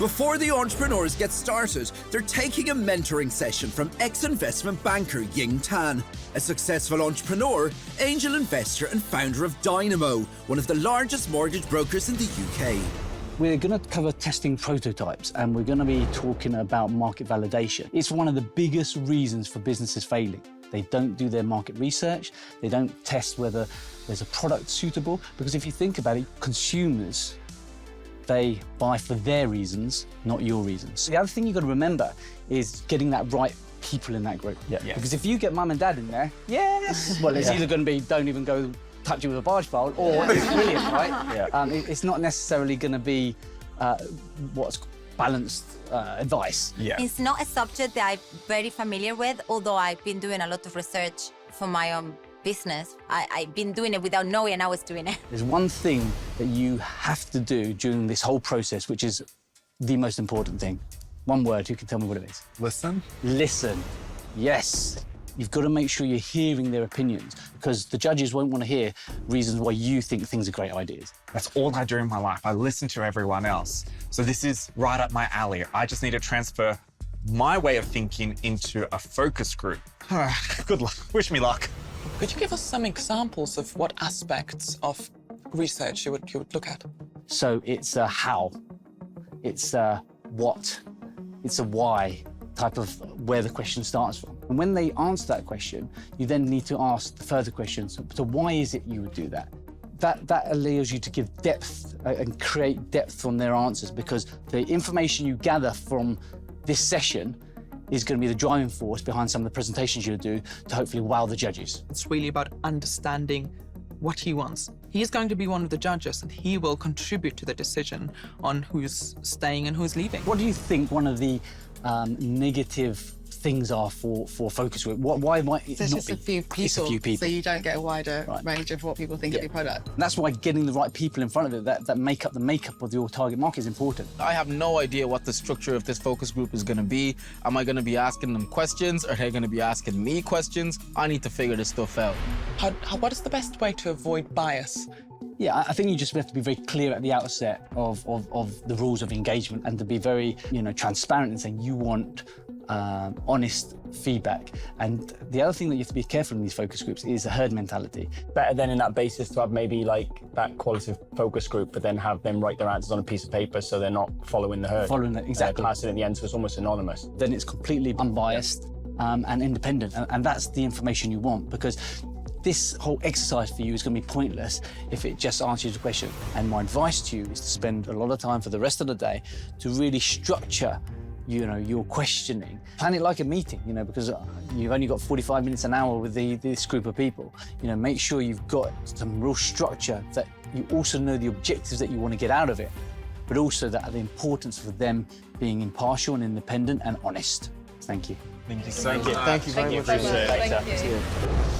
Before the entrepreneurs get started, they're taking a mentoring session from ex-investment banker Ying Tan, a successful entrepreneur, angel investor and founder of Dynamo, one of the largest mortgage brokers in the UK. We're going to cover testing prototypes and we're going to be talking about market validation. It's one of the biggest reasons for businesses failing. They don't do their market research, they don't test whether there's a product suitable, because if you think about it, consumers, they buy for their reasons, not your reasons. The other thing you've got to remember is getting that right people in that group. Yeah. Because if you get mum and dad in there, yes, well, it's either going to be don't even go touch it with a barge pole, or it's brilliant, right? It's not necessarily going to be what's balanced advice. It's not a subject that I'm very familiar with, although I've been doing a lot of research for my own business. I've been doing it without knowing I was doing it. There's one thing that you have to do during this whole process, which is the most important thing. One word, you can tell me what it is. Listen. Listen. Yes. You've got to make sure you're hearing their opinions, because the judges won't want to hear reasons why you think things are great ideas. That's all I do in my life. I listen to everyone else. So this is right up my alley. I just need to transfer my way of thinking into a focus group. Good luck. Wish me luck. Could you give us some examples of what aspects of research you would look at? So it's a how, it's a what, it's a why type of where the question starts from. And when they answer that question, you then need to ask the further questions. So why is it you would do that? That allows you to give depth and create depth on their answers, because the information you gather from this session is going to be the driving force behind some of the presentations you'll do to hopefully wow the judges. It's really about understanding what he wants. He's going to be one of the judges and he will contribute to the decision on who's staying and who's leaving. What do you think one of the negative things are for focus group? Why might it So it's not just be? a few people, It's a few people. so you don't get a wider range of what people think of your product. And that's why getting the right people in front of it, that make up the makeup of your target market, is important. I have no idea what the structure of this focus group is going to be. Am I going to be asking them questions? Are they going to be asking me questions? I need to figure this stuff out. What is the best way to avoid bias? Yeah, I think you just have to be very clear at the outset of the rules of engagement, and to be very, transparent in saying you want honest feedback. And the other thing that you have to be careful in these focus groups is the herd mentality. Better then in that basis to have maybe like that qualitative focus group, but then have them write their answers on a piece of paper so they're not following the herd. Following that, exactly. Pass it at the end, so it's almost anonymous. Then it's completely unbiased and independent, and that's the information you want, because this whole exercise for you is going to be pointless if it just answers the question. And my advice to you is to spend a lot of time for the rest of the day to really structure your questioning. Plan it like a meeting, because you've only got 45 minutes an hour with this group of people. Make sure you've got some real structure, that you also know the objectives that you want to get out of it, but also that the importance for them being impartial and independent and honest. Thank you. Thank you so much. Thank you very much. Thank you.